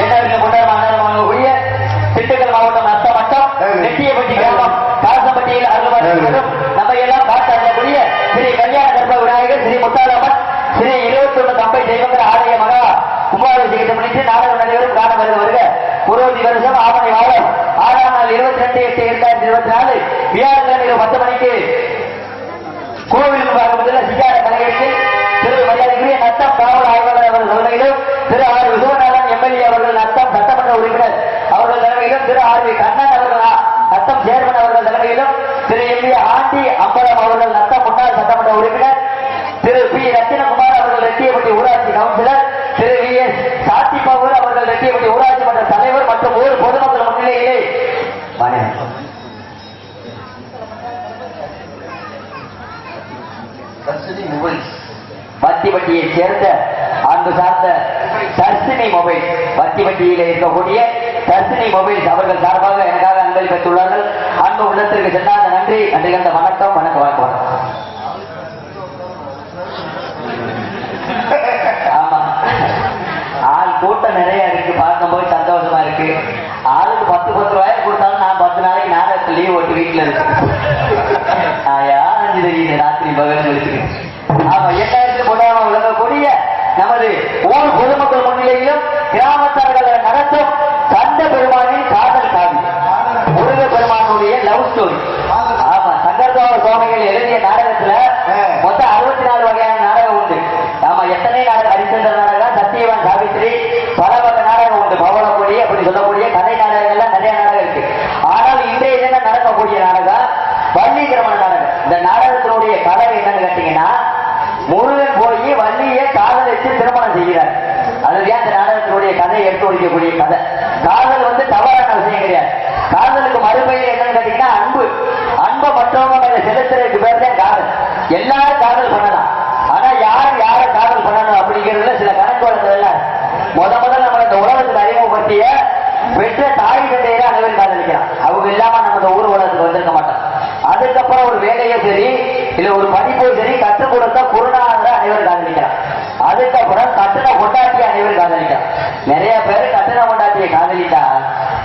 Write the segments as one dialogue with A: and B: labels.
A: எண்ணவிற்கு கொண்டாடக்கூடிய திண்டுக்கல் மாவட்டம் அத்தமட்டம் நெட்டியப்பட்டி கிராமம் காசம்பட்டியில் அருள்வாரும் நம்ம எல்லாம் காட்டக்கூடிய ஸ்ரீ கல்யாண கர்ப்ப விநாயகர் ஸ்ரீ முத்தாலம்மன் ஸ்ரீ 21 கம்பை தெய்வங்கள் ஆலய மகா கும்பாபிஷேகத்தை முன்னிட்டு நாடகம் நடைபெறும் காண வருக புரோதி வருஷம் ஆவணை வாழம் 6ஆம் நாள் 22/8/2024 வியாழக்கிழமை 10 மணிக்கு கோவில் முதல்ல சிகார கலைஞர்கள் திரு மரியாதைக்குரிய நத்தம் காவல் ஆய்வாளர் அவர்கள் தலைமையிலும் திரு ஆர் விசுவநாதன் எம்எல்ஏ அவர்கள் நத்தம் சட்டமன்ற உறுப்பினர் அவர்கள் தலைமையிலும் திரு ஆர் வி கண்ணன் அவர்கள் நத்தம் சேர்மன் அவர்கள் தலைமையிலும் திரு எம் ஏ ஆண்டி அம்பலம் அவர்கள் நத்தம் முன்னாள் சட்டமன்ற உறுப்பினர் திரு பி ரத்தினகுமார் அவர்கள் ரெட்டியப்பட்டி ஊராட்சி கவுன்சிலர் திரு வி எஸ் சாத்திபாபூர் அவர்கள் ரெட்டியப்பட்டி ஊராட்சி மன்ற தலைவர் மற்றும் ஊர் பொதுமக்கள் முன்னிலையிலே வத்திப்பட்டியை சேர்ந்த அன்பு சார்ந்த தர்சினி மொபைல் வத்திப்பட்டியில் இருக்கக்கூடிய தர்சினி மொபைல்ஸ் அவர்கள் சார்பாக எனக்காக அன்பளி பெற்றுள்ளார்கள். அன்பு உள்ளத்திற்கு சென்றாங்க. நன்றி கண்ட வணக்கம் வணக்கம் வணக்கம். ஆமா, ஆள் கூட்டம் நிறைய இருக்கு, பார்க்கும்போது சந்தோஷமா இருக்கு. ஆளுக்கு 10 ரூபாய் கொடுத்தாலும் நான் 10 நாளைக்கு நாடகத்தில் லீவ் ஓட்டு வீட்டுல இருக்கு. யாரு தெரியுது ராத்திரி பகல் வச்சுக்கு. ஆமா, 8000 கொண்டாட விளங்கக்கூடிய நமது ஊர் பொதுமக்கள் முன்னிலையிலும் கிராமத்தார்கள் நடத்தும் சந்த பெருமானின் காதல் காவி முருக பெருமானுடைய லவ் ஸ்டோரி. ஆமா, சங்கர்தாவ சுவாமிகள் எழுதிய நாடகத்துல மொத்தம் 64 வகையான நாடகம் உண்டு. ஆமா, எத்தனை நாடகம்? ஹரிச்சந்திர நாடகம், சத்தியவான் சாவித்திரி, பல வகை நாடகம் உண்டு. பவளப்பொடி அப்படி சொல்லக்கூடிய கதை நாடகங்கள்லாம் நிறைய நாடகம் இருக்கு. ஆனால் இன்றைய தினம் நடக்கக்கூடிய நாடகம் வள்ளீகிரமண நாடகம். இந்த நாடகத்தினுடைய கதை என்னன்னு கேட்டீங்கன்னா, முருகன் போய் வள்ளியை காதலிச்சு திருமணம் செய்கிறார். அதுதான் இந்த நாடகத்தினுடைய கதையை எடுத்து வைக்கக்கூடிய கதை. காதல் தவறான விஷயம் கிடையாது. காதலுக்கு மறுபெயர் என்னன்னு கேட்டீங்கன்னா அன்பு. அன்பை மற்றவங்க மேல செலுத்துறதுக்கு பேர் தான் காதல். எல்லாரும் காதல் பண்ணலாம், ஆனா யாரை காதல் பண்ணணும் அப்படிங்கிறதுல சில கணக்கு வழக்குகள். முதல்ல நம்ம இந்த உலகத்துக்கு அறிமுகப்படுத்திய பெற்ற தாய் தந்தையில அனைவரும் காதலிக்கலாம். அவங்க இல்லாம நம்ம இந்த ஊர் உலகத்துக்கு வந்திருக்க மாட்டோம். அதுக்கப்புறம் ஒரு வேலையோ சரி இல்ல ஒரு படிப்போ சரி கற்றுக் கொடுத்த குருநாதரை அனைவரும் காதலிக்கலாம். அதுக்கப்புறம் கட்டண கொண்டாட்டிய அனைவரும் காதலிக்கலாம். நிறைய பேர் கட்டண கொண்டாட்டியை காதலிட்டா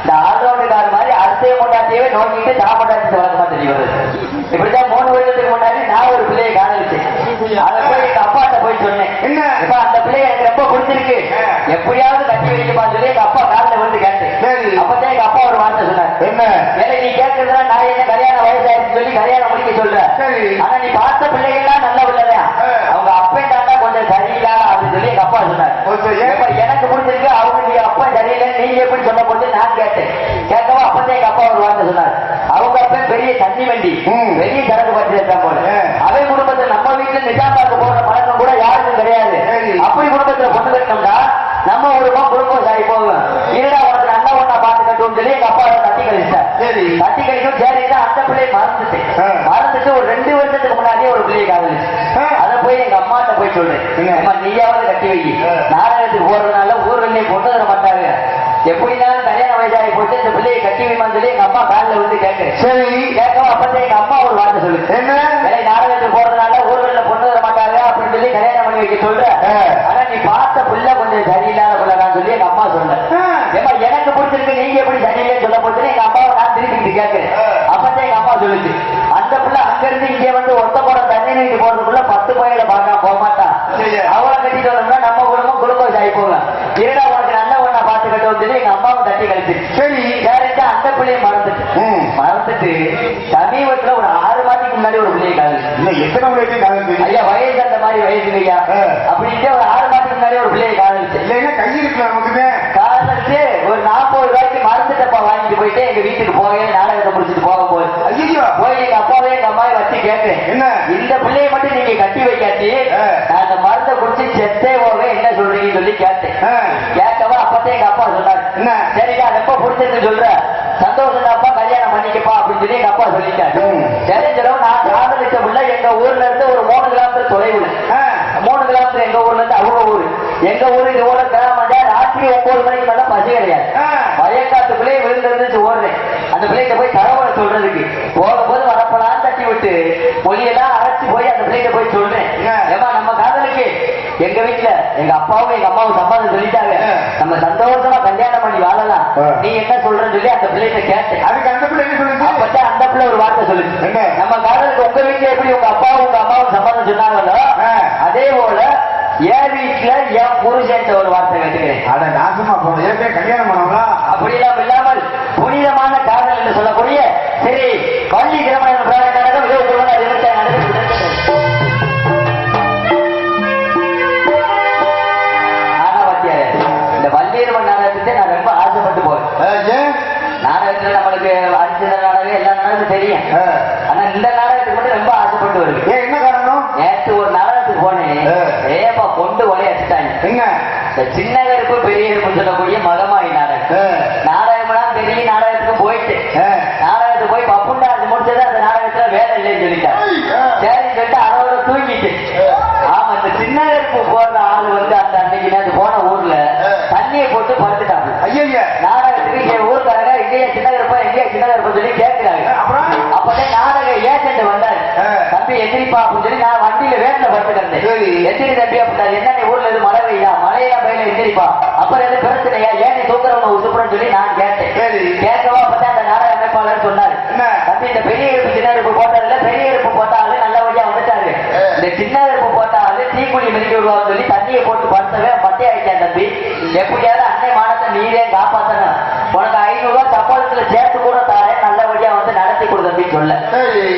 A: இந்த ஆல்ரவுண்டுக்கார மாதிரி அடுத்த கொண்டாட்டியவே நோக்கிட்டு தான் கொண்டாட்டி வழக்கமா தெரிய வருது. இப்படிதான் 3 வருஷத்துக்கு முன்னாடி நான் ஒரு பிள்ளையை காதலிச்சேன். அதை போய் எங்க அப்பாட்ட போய் சொன்னேன், இப்ப அந்த பிள்ளைய எனக்கு ரொம்ப பிடிச்சிருக்கு, எப்படியாவது கட்டி வைக்கப்பா சொல்லி எங்க அப்பா காலில் வந்து கேட்டேன். அப்பதான் எங்க அப்பா ஒரு வார்த்தை சொன்னார், என்ன வேலை நீ கேட்கறதுனா நான் என்ன கல்யாண வயசாயிருக்கு சொல்லி கல்யாணம் முடிக்க சொல்றேன். ஆனா நீ பார்த்த பிள்ளைகள்லாம் நல்ல பிள்ளைதான், அவங்க அப்பா தாண்டா கொஞ்சம் சரியில்லை அப்படின்னு சொல்லி எங்க அப்பா சொன்னார். எனக்கு பிடிச்சிருக்கு, அவங்க நீ அப்பா சரியில்லை நீங்க எப்படி சொல்ல போது நான் கேட்டேன். கேட்கவா அப்பதான் எங்க அப்பா ஒரு வார்த்தை சொன்னார், அவங்க அப்பா பெரிய தண்ணி வண்டி பெரிய சரக்கு பற்றி போல அவை குடும்பத்தில் நம்ம வீட்டுல நிஜாம்பாக்கு போடுற பழக்கம் கூட யாருக்கும் கிடையாது. அப்படி குடும்பத்துல பொண்ணு கட்டணும்னா நம்ம குடும்பம் சாரி போகும். இருடா உனக்கு நல்ல ஒண்ணா பார்த்து கட்டும் சொல்லி எங்க அப்பா தட்டி கழிச்சிட்டார். தட்டி கழிக்கும் சரிதான் அந்த பிள்ளையை மறந்துட்டு ஒரு 2 வருஷத்துக்கு முன்னாடியே ஒரு பிள்ளையை காதலிச்சு. அதை போய் எங்க அம்மாட்ட போய் சொல்றேன், நீயாவது கட்டி வை, நாடகத்துக்கு போறதுனால ஊர்ல கொண்டு வர மாட்டாங்க, எப்படினாலும் கல்யாண வயசாகி போட்டு இந்த பிள்ளையை கட்டி வைமான்னு சொல்லி எங்க அம்மா காலில் வந்து கேட்கிறேன். சரி கேட்கவும் அப்பதான் எங்க அம்மா ஒரு வார்த்தை சொல்லு, என்ன நாடகத்துக்கு போறதுனால ஊர்ல கொண்டு வர மாட்டாங்க அப்படின்னு சொல்லி கல்யாணம் பண்ணி வைக்க சொல்ற, ஆனா நீ பார்த்த பிள்ளை கொஞ்சம் சரியில்லாத பிள்ளைதான் சொல்லி எங்க அம்மா சொன்னேன். ஏமா எனக்கு பிடிச்சிருக்கு நீங்க எப்படி சரியில்லைன்னு சொல்ல போது எங்க அம்மாவை நான் திருப்பி கேட்கிறேன். அப்பதான் எங்க அம்மா சொல்லுச்சு, அந்த பிள்ளை அங்க இருந்து இங்க ஒத்த போற தண்ணி நீட்டு போறதுக்குள்ள 10 பையில பார்க்க போக மாட்டான், அவளை கட்டிட்டு வந்தோம்னா நம்ம குடும்பம் சாய் போங்க, இருடா உனக்கு நல்ல ஒண்ணா பார்த்து கட்ட சொல்லி எங்க அம்மாவும் தட்டி கழிச்சு. சரி வேற அந்த பிள்ளையை மறந்துட்டு சமீபத்துல ஒரு 6 மாதத்துக்கு முன்னாடி ஒரு பிள்ளையை காதலிச்சு. எத்தனை பிள்ளைக்கு ஐயா வயசு அந்த மாதிரி வயசு ஐயா அப்படின்ட்டு ஒரு 6 மாதத்துக்கு முன்னாடி ஒரு பிள்ளையை காதலிச்சு. இல்லைன்னா கையிருக்கலாம் நமக்கு காதலிச்சு ஒரு 40 ரூபாய்க்கு மறந்துட்டப்பா வாங்கிட்டு போயிட்டு எங்க வீட்டுக்கு போக நாடகத்தை முடிச்சுட்டு போக போய் எங்க அப்பாவே எங்க அம்மாவை வச்சு கேட்டேன், என்ன இந்த பிள்ளையை மட்டும் நீங்க கட்டி வைக்காட்டி நான் அந்த மருந்தை குடிச்சு செத்தே போக என்ன சொல்றீங்கன்னு சொல்லி கேட்டேன். கேட்கவா அப்பதான் எங்க அப்பா சொன்னாரு, சரிடா ரொம்ப பிடிச்சிருக்கு சொல்ற சந்தோஷம் அப்பா கல்யாணம் பண்ணிக்கப்பா அப்படின்னு சொல்லி எங்க அப்பா சொல்லிட்டாரு. தெரிஞ்சளவு நான் காதலிச்ச பிள்ளை எங்க ஊர்ல இருந்து ஒரு 3 கிலோமீட்டர் தொலைவுல, 3 கிலோமீட்டர் எங்க ஊர்ல இருந்து அவங்க ஊரு, எங்க ஊரு இது ஊர கிராமம். ராத்திரி 9 மணிக்கு மேல பசி கிடையாது, வயக்காட்டுக்குள்ளே விழுந்து ஓடுறேன். அந்த பிள்ளைகிட்ட போய் தகவலை சொல்றதுக்கு போகும்போது வரப்படான்னு தட்டி விட்டு மொழியெல்லாம் அரைச்சு போய் அந்த பிள்ளைகிட்ட போய் சொல்றேன், ஏமா நம்ம காதலுக்கு எங்க வீட்டுல எங்க அப்பாவும் எங்க அம்மாவும் சம்பாதம் சொல்லிட்டாங்க, நம்ம சந்தோஷமா கல்யாணம் பண்ணி வாழலாம், நீ என்ன சொல்றன்னு சொல்லி அந்த பிள்ளைகிட்ட கேட்டேன். அதுக்கு அந்த பிள்ளை என்ன சொல்லுது? அப்பதான் அந்த பிள்ளை ஒரு வார்த்தை சொல்லுது, நம்ம காதலுக்கு உங்க வீட்டுல எப்படி உங்க அப்பாவும் உங்க அம்மாவும் சம்பாதம் சொன்னாங்களோ அதே போல என் வீட்டுல என் புருஷன் ஒரு வார்த்தை கேட்டுக்கிறேன். அட நாசமா போன ஏற்கனவே கல்யாணம் பண்ணவங்களா? அப்படியெல்லாம் இல்லாமல் புனிதமான காதல் என்று சொல்லக்கூடிய சரி பள்ளி திருமணம் நடக்கும் இந்த வள்ளியர்மன் நாடகத்தை நான் ரொம்ப ஆசைப்பட்டு போவேன். நாடகத்துல நம்மளுக்கு அரிசித நாடகம் எல்லா நாடகமும் தெரியும், ஆனா இந்த நாடகத்துக்கு மட்டும் ரொம்ப ஆசைப்பட்டு வருது. என்ன காரணம்? நேற்று ஒரு நாடகத்துக்கு போனேன், ஏப்பா கொண்டு அடிச்சுட்டாங்க. இந்த சின்ன கருப்பு பெரிய கருப்புன்னு சொல்லக்கூடிய மகமாயி நாடகம். நாடகம்லாம் பெரிய நாடகத்துக்கு போயிட்டு நாடகத்துக்கு போய் பப்புண்டா அது முடிச்சது அந்த நாடகத்துல வேலை இல்லைன்னு சொல்லிட்டாங்க. சரின்னு சொல்லிட்டு அதோட தூங்கிட்டு ஆமா இந்த சின்ன கருப்பு போடுற ஆளு வந்து அந்த அன்னைக்கு நேற்று போன ஊர்ல தண்ணியை போட்டு படுத்துட்டாங்க. ஐயா நாடகத்துக்கு என் ஊருக்காரங்க எங்கேயா சின்ன கருப்பா எங்கேயா சின்ன கருப்பா சொல்லி கேட்கிறாங்க. அப்பதான் நாடக ஏஜென்ட் வந்தாரு, தம்பி எந்திரிப்பா அப்படின்னு சொல்லி நான் வண்டியில வேன்ல படுத்துக்கிறேன். எந்திரி தம்பி அப்படின்னா என்ன நீ ஊர்ல இருந்து மழை பெய்யா மழையெல்லாம் பெய்யல எந்திரிப்பா அப்புறம் எது பிரச்சனையா ஏன் நீ தூக்குறவங்க உசுப்புறன்னு சொல்லி நான் கேட்டேன். கேட்கவா அப்பதான் அந்த நாடக அமைப்பாளர் சொன்னாரு, தம்பி இந்த பெரிய கருப்பு சின்ன கருப்பு போட்டதுல பெரிய கருப்பு போட்டாலும் நல்லபடியா வந்துட்டாரு, இந்த சின்ன கருப்பு போட்டாலும் தீக்குழி மிதிக்க விடுவான்னு சொல்லி தண்ணியை போட்டு படுத்தவே பட்டே ஆயிட்டேன் தம்பி, எப்படியாவது அன்னை மானத்தை நீரே காப்பாத்தணும், உனக்கு 500 ரூபாய் சம்பளத்துல சேர்த்து கூட தாரேன், நல்லபடியா வந்து நடத்தி கொடு தம்பின்னு சொல்ல.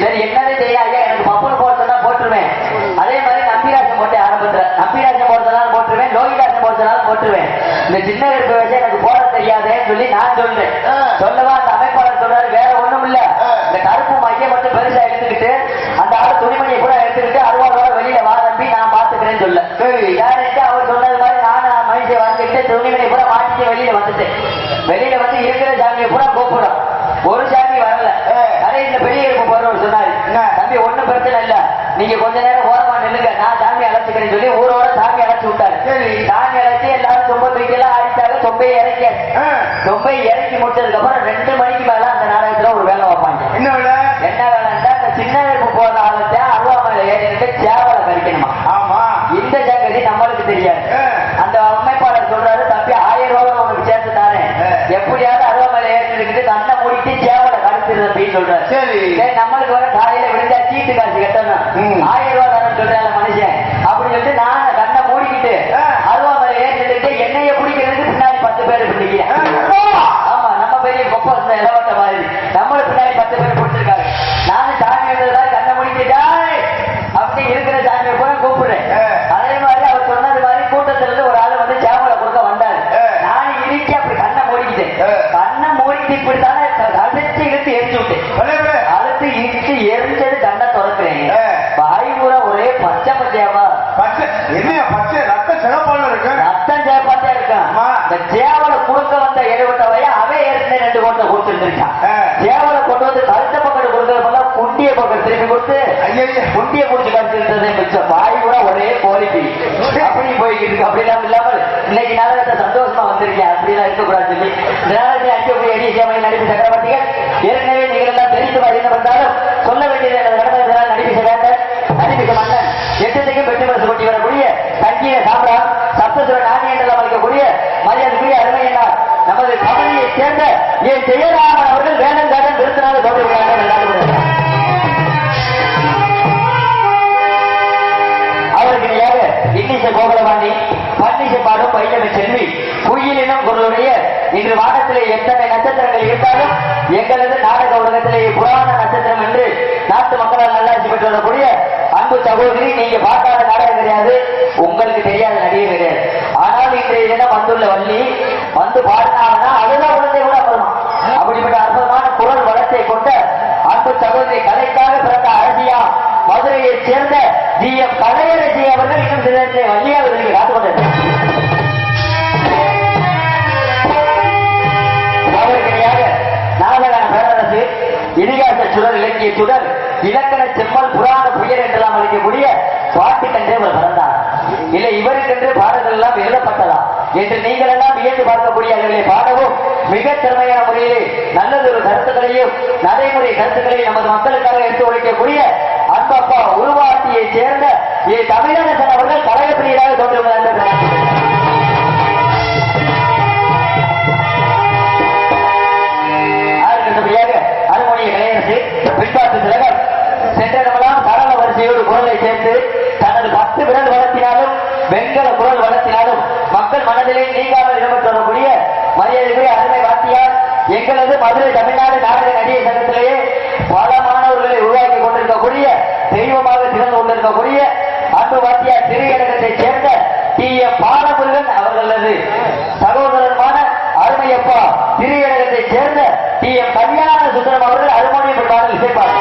A: சரி என்னன்னு தெரியும் ஐயா எனக்கு பப்புன்னு போடுறதுனா போட்டுருவேன், அதே மாதிரி நம்பிராசம் போட்டு ஆரம்பிக்கிறேன், நம்பிராசம் போடுறதுனாலும் போட்டுருவேன், லோகிதாசம் போடுறதுனாலும் போட்டுருவேன், இந்த சின்ன கருப்பு வச்சு எனக்கு போட தெரியாதேன்னு சொல்லி நான் சொல்றேன். சொல்லவா அந்த அமைப்பாளர் சொல்றாரு வேற ஒண்ணும் இல்ல, இந்த கருப்பு மைய மட்டும் பெருசா எடுத்துக்கிட்டு அந்த ஆளு துணிமணியை கூட எடுத்துக்கிட்டு 60 ரூபாய் வெளியில வா தம்பி நான் பாத்துக்கிறேன்னு சொல்ல. யாருட்டு அவர் சொன்னது மாதிரி நானும் மனுஷன் வந்துட்டு துணிமணி கூட மாட்டிட்டு வெளியில வந்துட்டேன். வெளியில வந்து இருக்கிற சாமியை கூட கூப்பிடும், ஒரு சாமி வரல. அதே இந்த பெரிய இருப்பு போறவர் சொன்னாரு, தம்பி ஒண்ணும் பிரச்சனை இல்ல நீங்க கொஞ்ச நேரம் ஓரமா நில்லுங்க நான் சாமி அழைச்சுக்கிறேன்னு சொல்லி ஊரோட சாமி அழைச்சு விட்டாரு. சாமி அழைச்சி எல்லாரும் சொம்ப தூக்கியெல்லாம் ஆடிட்டாங்க, சொம்பையை இறக்கி சொம்பை இறக்கி முடிச்சதுக்கு அப்புறம் 2 மணிக்கு மேல அந்த நாடகத்துல ஒரு வேலை வைப்பாங்க. என்ன வேலை? என்ன வேலைன்னா இந்த சின்ன இருப்பு போற ஆளத்தை அருவாமலை ஏறிட்டு சேவலை கழிக்கணுமா. ஆமா இந்த ஜாங்கதி நம்மளுக்கு தெரியாது. அந்த அமைப்பாளர் சொல்றாரு தம்பி 1000 ரூபாய் உனக்கு சேர்த்து தானே, எப்படியாவது அருவாமலை ஏறிட்டு கண்ணை மூடிட்டு சேவலை கழிச்சிருது அப்படின்னு சொல்றாரு. சரி நம்மளுக்கு வர காலையில விழுந்தா சீட்டு காசு கட்டணும், 1000 ரூபாய் தானே சொல்றாரு மனுஷன் அப்படின்னு சொல்லிட்டு நான் கண்ணை மூடிக்கிட்டு அருவாமலை ஏறிட்டு என்னைய பிடிக்கிறதுக்கு பின்னாடி 10 பேர் பிடிக்கிறேன். ஆமா நம்ம பெரிய கொப்ப இலவட்ட மாதிரி நம்மளுக்கு பின்னாடி 10 பேர் பிடிச்சிருக்காரு. நானும் சாமி எழுதுறதா கண்ணை முடிக்கிட்டா அப்படி இருக்கிற சாமியை கூட கூப்பிடுறேன். அதே மாதிரி அவர் சொன்னது மாதிரி கூட்டத்துல இருந்து ஒரு ஆளு வந்து சேவலை கொடுக்க வந்தாரு. நான் இறுக்கி அப்படி கண்ணை மூடிக்கிட்டேன், கண்ணை மூடிட்டு இப்படித்தானே அழுத்து இழுத்து எரிஞ்சு விட்டேன். அழுத்து இழுத்து எரிஞ்சது கண்ணை திறக்கிறேன், வாய்பூரா ஒரே பச்சை பச்சையாவா என்ன பச்சை ரத்தம் சிவப்பால இருக்கு, ரத்தம் சிவப்பாத்தா இருக்கான். இந்த சேவலை கொடுக்க வந்த 70 வய அவன் ஏற்கனவே 2 கோட்டை கொடுத்துருக்கான். சேவலை கொண்டு வந்து கருத்த பக்கம் கொடுக்கறப்ப குண்டிய பக்கம் திருப்பி கொடுத்து குண்டிய குடிச்சு கடிச்சிருந்ததே மிச்சம். வாய் கூட ஒரே கோரிக்கை அப்படி போய்கிட்டு இருக்கு. அப்படிலாம் இல்லாமல் இன்னைக்கு நாடகத்தை சந்தோஷமா வந்திருக்கேன், அப்படிலாம் இருக்கக்கூடாது சொல்லி நாடகத்தை அஞ்சக்கூடிய எடிசியமை நடிப்பு சக்கரவர்த்திகள் ஏற்கனவே நீங்கள் எல்லாம் தெரிந்து என்ன பண்ணாலும் சொல்ல வேண்டியது நடந்ததெல்லாம் நடிப்பிக்க வேண்டாம். நடிப்பிக்க மன்னன் 8க்கும் வெற்றி பரிசு கொட்டி வரக்கூடிய சங்கீத சாம்ராட் சப்தசுர நாணி என்றெல்லாம் அளிக்கக்கூடிய மரியாதைக்குரிய அருமையினார் நமது கமலியை சேர்ந்த என் ஜெயராமன் அவர்கள் வேலங்காடன் விருத்தினால கௌரவிக்கிறார்கள். அவருக்கு இணையாக இன்னிசை கோகுலவாணி பன்னிசை பாடும் பையமை செல்வி குயிலினம் குரலுடைய இன்று வானத்திலே எத்தனை நட்சத்திரங்கள் இருந்தாலும் எங்களது நாடக உலகத்திலே புராண நட்சத்திரம் என்று நாட்டு மக்களால் நல்லாட்சி பெற்று வரக்கூடிய அன்பு சகோதரி, நீங்க பார்க்காத நாடகம் கிடையாது, உங்களுக்கு தெரியாத நடிகை கிடையாது. ஆனால் இன்றைய தினம் வந்துள்ள வள்ளி வந்து பாடினாங்கன்னா அதுதான் குழந்தை கூட அப்புறமா அப்படிப்பட்ட அற்புதமான குரல் வளத்தை கொண்ட அன்பு சகோதரி கலைக்காக பிறந்த அரசியா மதுரையைச் சேர்ந்த ஜி.எம். கலையரசி அவர்கள் இன்னும் சில வள்ளியாக காத்துக் கொண்டார். அவர்களுக்காக நாககான பேரரசு இதிகாச சுடர் இலக்கிய சுடர் இலக்கண செம்மல் புராண புயல் என்றெல்லாம் அளிக்கக்கூடிய பாட்டுக்கென்றே அவர் பிறந்தார். இல்லை இவருக்கென்று பாடல்கள் எல்லாம் எழுதப்பட்டதா என்று நீங்கள் எல்லாம் வியந்து பார்க்கக்கூடிய அளவிலே பாடவும் மிக திறமையான முறையிலே நல்லதொரு கருத்துக்களையும் நடைமுறை கருத்துக்களையும் நமது மக்களுக்காக எடுத்து உழைக்கக்கூடிய அன்பப்பா உருவாட்டியை சேர்ந்த தமிழரசன் அவர்கள் கழகப்பிரியராக தோன்றுகிறார்கள். அருமொழிய கலையரசு பின்பாட்டு திலகம் சென்றடமெல்லாம் கடல வரிசையோடு குரலை சேர்த்து தனது 10 விரல் வளர்த்தினாலும் வெண்கல குரல் வளர்த்தினாலும் மக்கள் மனதிலே நீங்காமல் இடம்பெற்று வரக்கூடிய மரியாதைக்குரிய அருமை வாத்தியார் எங்களது மதுரை தமிழ்நாடு நாடக நடிகர் சங்கத்திலேயே பல மாணவர்களை உருவாக்கி கொண்டிருக்கக்கூடிய தெய்வமாக திறந்து கொண்டிருக்கக்கூடிய அன்பு வாத்தியார் திரையரங்கத்தை சேர்ந்த டி.எம். பாலமுருகன் அவர்களது சகோதரமான அருமையப்பா திரையரங்கத்தை சேர்ந்த டி.எம். கல்யாண சுந்தரம் அவர்கள் அருமோனியம் பாடல் இசைப்பார்.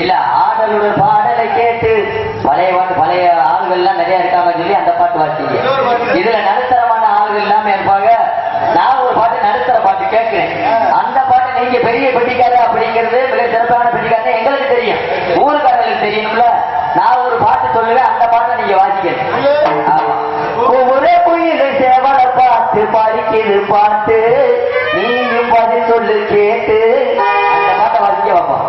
A: இல்ல ஆடலுடன் பாடலை கேட்டு பழைய பாட்டு பழைய ஆள்கள் எல்லாம் நிறைய இருக்காங்க சொல்லி அந்த பாட்டு வாசிங்க. இதுல நடுத்தரமான ஆள்கள் எல்லாமே இருப்பாங்க. நான் ஒரு பாட்டு நடுத்தர பாட்டு கேட்கிறேன். அந்த பாட்டு நீங்க பெரிய பெட்டிக்காரு அப்படிங்கிறது மிக சிறப்பான பெட்டிக்காரு எங்களுக்கு தெரியும், ஊருக்காரர்களுக்கு தெரியும்ல. நான் ஒரு பாட்டு சொல்லுவேன், அந்த பாட்டை நீங்க வாசிக்கிறேன். ஒரே குயிலை சேவல பாட்டு படிக்கிறது பாட்டு நீயும் பதில் சொல்லு கேட்டு அந்த பாட்டை வாசிக்க வைப்போம்.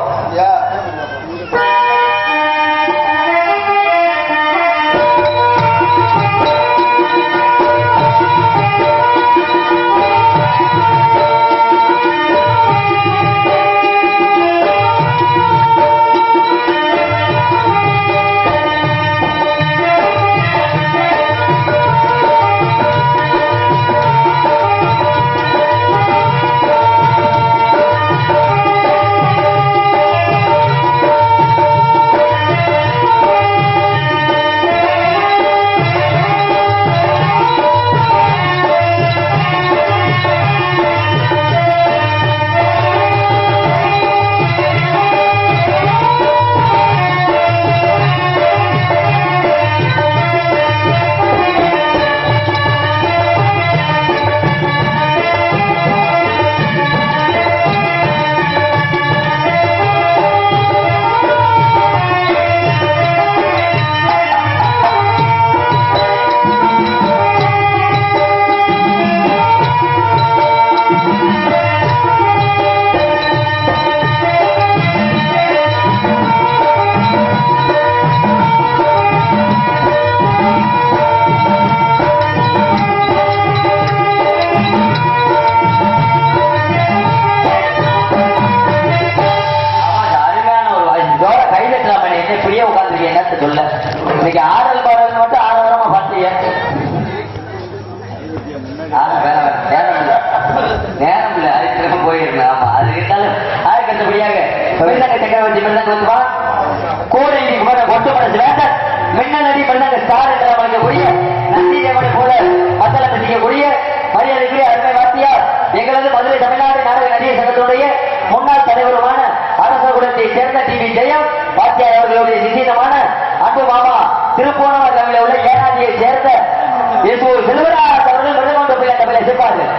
A: இன்னைக்கு ஆடல் பாடல் மட்டும் ஆடவரமா பார்த்தீங்க. வேற வேற சிவராஜ் வேந்தர் மின்னல் அடி பண்ணாங்க ஸ்டார் என்று அமைக்கக்கூடிய நந்தி தேவனை போல மத்தளம் ரசிக்கக்கூடிய மரியாதைக்குரிய அருமை வாத்தியார் எங்களது மதுரை தமிழ்நாடு நாடக நடிகர் சங்கத்தினுடைய முன்னாள் தலைவருமான அரசகுலத்தை சேர்ந்த டிவி ஜெயம் வாத்தியார் அவர்களுடைய நிச்சயமான அன்பு மாமா திருப்போணவர் தமிழில் உள்ள ஏனாதியை சேர்ந்த செல்வராஜ் அவர்கள் மிருதமன்ற பிள்ளை தமிழை சேர்ப்பார்கள்.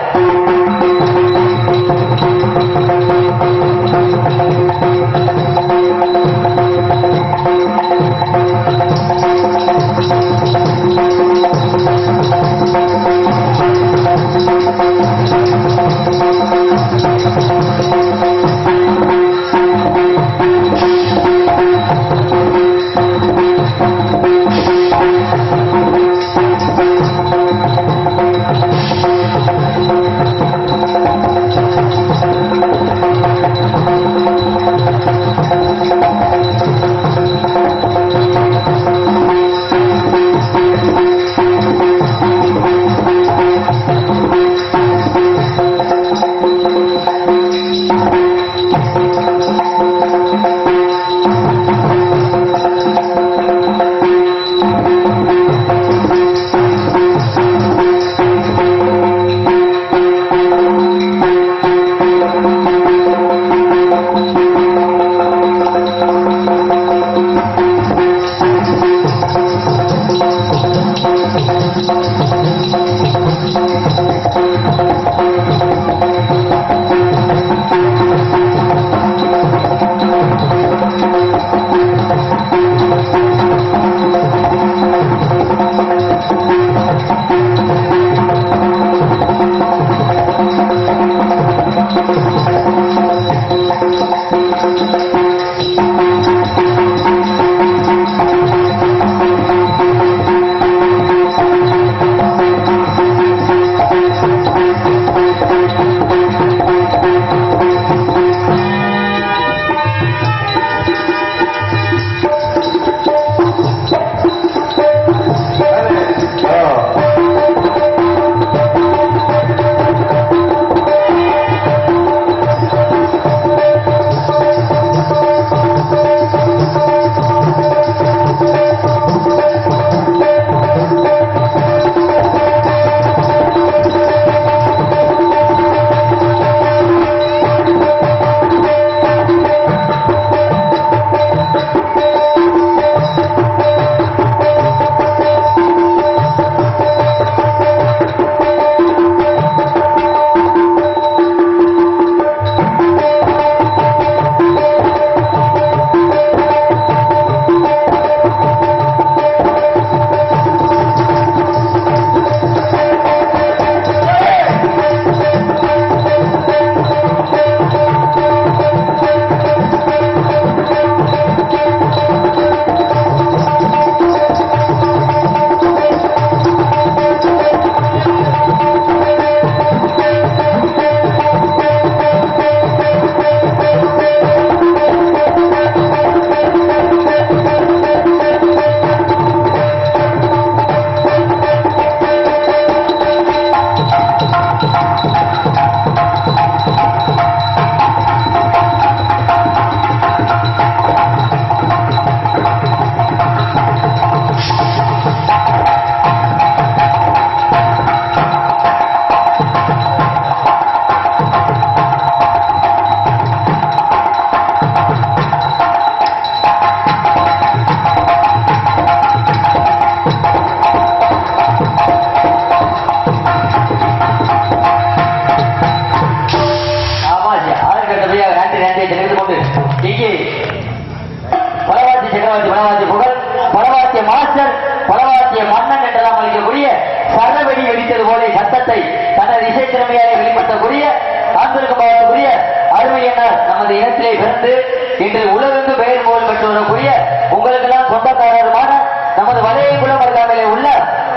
B: இன்று உலகெங்கு பெயர் புகழ் பெற்று வரக்கூடிய உங்களுக்கெல்லாம் சொந்தக்காரருமான நமது வலையகுளம் அருகாமையிலே உள்ள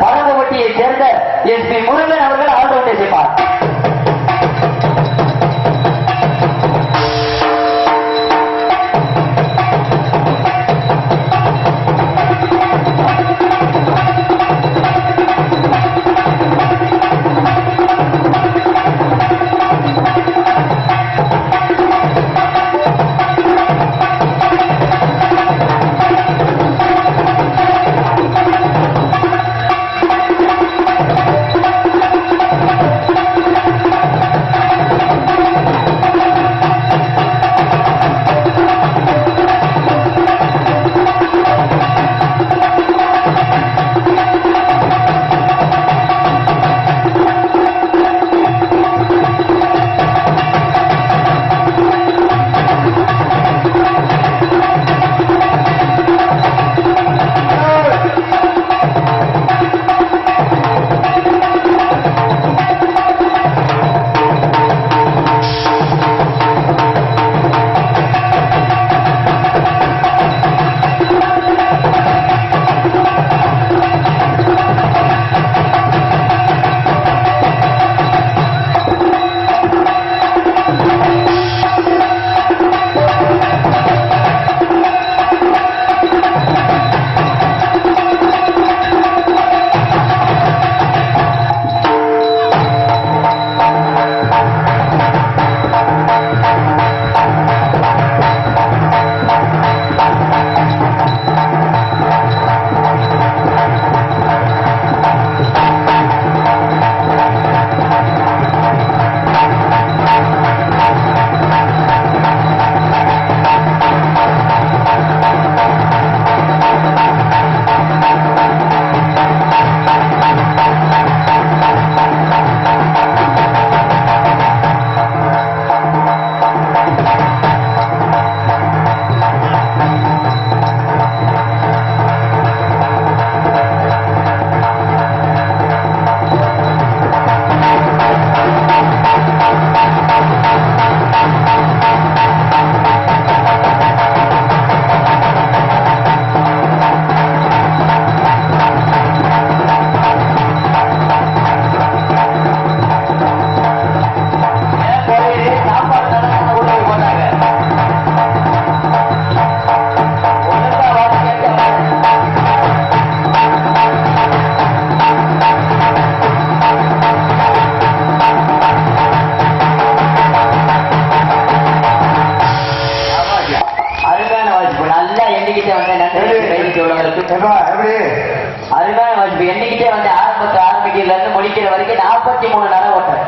B: பழங்குவட்டியைச் சேர்ந்த எஸ்.பி. முருகன் அவர்கள் ஆல்ரவுண்டை செய்வார். நன்றி உள்ளவர்களுக்கு அதுதான் எண்ணிக்கிட்டே வந்து ஆரம்பிக்கிறதுல இருந்து முடிக்கிற வரைக்கும் 43 நட ஓட்டுறேன்.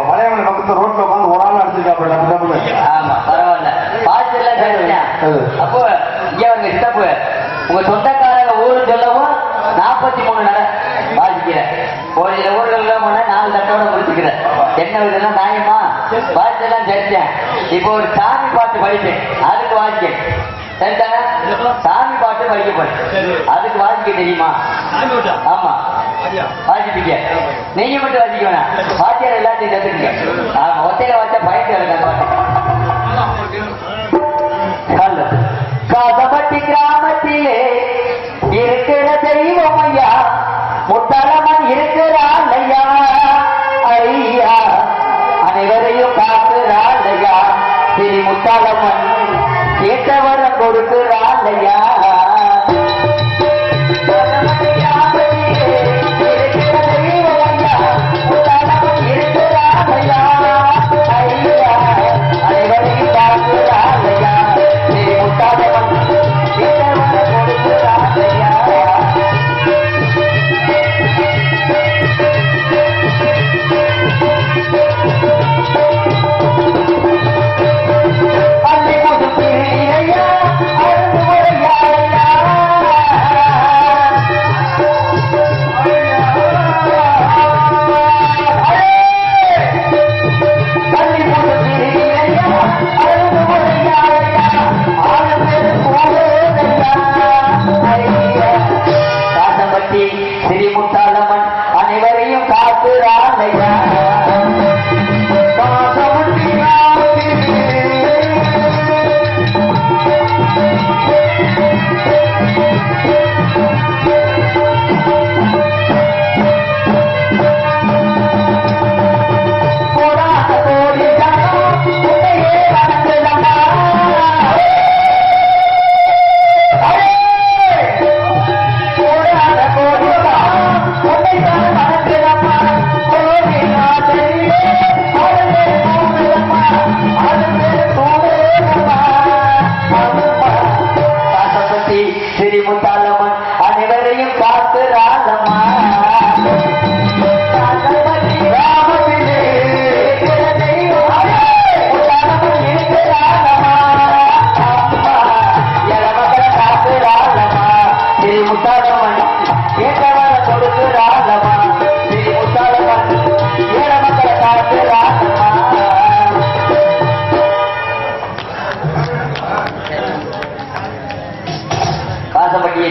C: மலையாள பக்கத்துல ரோட்ல உட்காந்து ஒரு ஆள் அடிச்சிருக்காப்ல.
B: ஆமா பரவாயில்ல பாட்டு எல்லாம் கேட்டுட்டேன். அப்போ இங்க வந்து சித்தப்பு உங்க சொந்தக்காரங்க ஊரு சொல்லவும் 43 நட வாசிக்கிறேன். ஒரு சில ஊர்கள்லாம் போனா 4 தட்டோட முடிச்சுக்கிறேன். என்ன இதெல்லாம் நியாயமா? பாட்டு எல்லாம் சேர்த்தேன். இப்போ ஒரு சாமி பாட்டு படிப்பேன், அதுக்கு வாசிக்கேன். சரிதானே? சாமி பாட்டு படிக்க போறேன், அதுக்கு வாசிக்க தெரியுமா? ஆமா வாசிப்பீங்க. நீங்க மட்டும் வாசிக்க வேணாம், வாத்தியார் எல்லாத்தையும் சேர்த்துக்கீங்க. ஆமா ஒத்தையில வாச்சா பயந்து எழுத காசப்பட்டி கிராமத்திலே இருக்கிற தெய்வம் ஐயா, முத்தலமன் இருக்கிறான் ஐயா. ஐயா அனைவரையும் காக்குறான் ஐயா, திரு முத்தாலம்மன் கேட்டவரம் கொடுக்கிறான் ஐயா.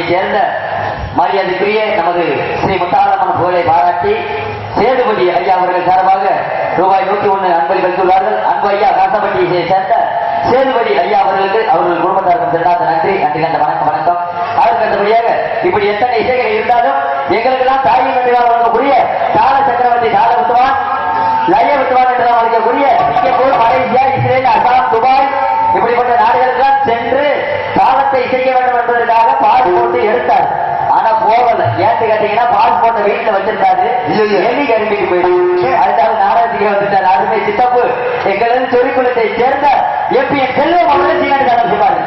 B: சேர்ந்த மரியாதைக்குரிய நமது ஸ்ரீ முத்தாலம்மன் கோயிலை பாராட்டி சேதுபதி ஐயா அவர்கள் சார்பாக ரூபாய் 101 அன்பளித்துள்ளார்கள். அன்பு ஐயா காசப்பட்டியை சேர்ந்த சேதுபதி ஐயா அவர்களுக்கு அவர்கள் குடும்பத்தாருக்கும் சிறந்த நன்றி நன்றி வணக்கம் வணக்கம். அதற்கு அடுத்தபடியாக இப்படி எத்தனை இசைகள் இருந்தாலும் எங்களுக்கெல்லாம் தாயின் நன்றியாக வழங்கக்கூடிய தாள சக்கரவர்த்தி தாள வித்துவான் லய வித்துவான் என்றெல்லாம் வழங்கக்கூடிய Singapore, Malaysia, Israel, Assam, Dubai இப்படிப்பட்ட நாடுகளுக்கெல்லாம் சென்று தாளத்தை இசைக்க வேண்டும் என்பதற்காக பாஸ்போர்ட் எடுத்தார். ஆனா போகல. ஏன்னு கேட்டீங்கன்னா பாஸ்போர்ட்டை வீட்டுல வச்சிருந்தாரு, எலி கரும்பிட்டு போயிடுச்சு. அடுத்தாவது நாடகத்துக்கு வந்துட்டார். அருமை சித்தப்பு எங்களது தொழிற்குலத்தை சேர்ந்த என் செல்வம் அவர்கள் சீனாடி தானம் செய்வாரு.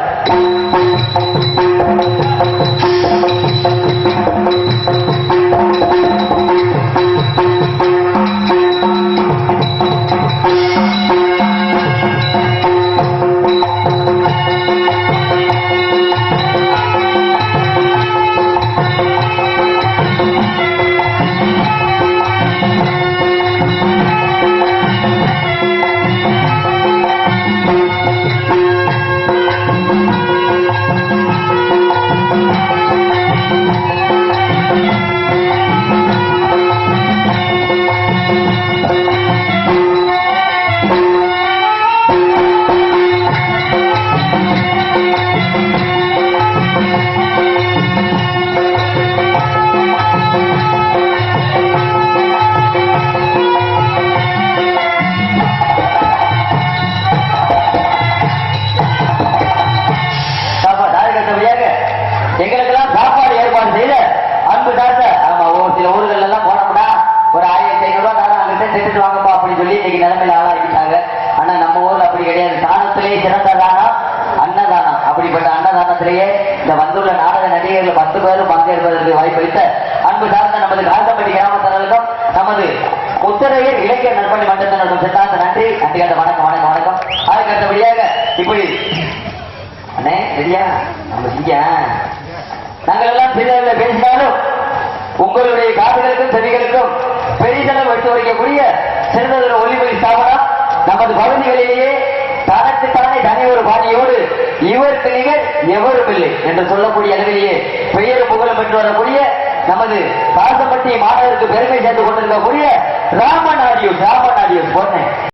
B: எங்களுக்கெல்லாம் சாப்பாடு ஏற்பாடு செய்த அன்பு தாத்த. ஆமா ஒரு சில ஊர்கள் எல்லாம் போனோம்னா ஒரு 1500 ரூபாய் தானே அங்கிட்ட திட்டு வாங்கப்பா அப்படின்னு சொல்லி இன்னைக்கு நிலைமையில ஆளாக்கிட்டாங்க. ஆனா நம்ம ஊர்ல அப்படி கிடையாது. தானத்திலேயே சிறந்த தானம் அன்னதானம். அப்படிப்பட்ட அன்னதானத்திலேயே இந்த வந்துள்ள நாடக நடிகர்கள் 10 பேரும் பங்கேற்பதற்கு வாய்ப்பளித்த அன்பு சார்ந்த நமது காசப்பட்டி கிராமத்தினருக்கும் நமது முத்தரையர் இலக்கிய நற்பணி மன்றத்தினருக்கும் சித்தாந்த நன்றி நன்றி. வணக்கம் வணக்கம் வணக்கம். அதுக்கு அடுத்தபடியாக இப்படி அண்ணே சரியா நம்ம இங்க நாங்கள் எல்லாம் சிறிய பேசினாலும் உங்களுடைய காதுகளுக்கும் செவிகளுக்கும் பெரிதளவு எடுத்து வைக்கக்கூடிய சிறந்த ஒளிமொழி ஸ்தாபனம் நமது பகுதிகளிலேயே தனக்குத்தானே தனி ஒரு பாணியோடு இவருக்கு நிகர் எவரும் இல்லை என்று சொல்லக்கூடிய அளவிலேயே பெயரும் புகழும் பெற்று வரக்கூடிய நமது காசப்பட்டி மாணவருக்கு பெருமை சேர்த்துக் கொண்டிருக்கக்கூடிய ராமநாடியூர் பொண்ணு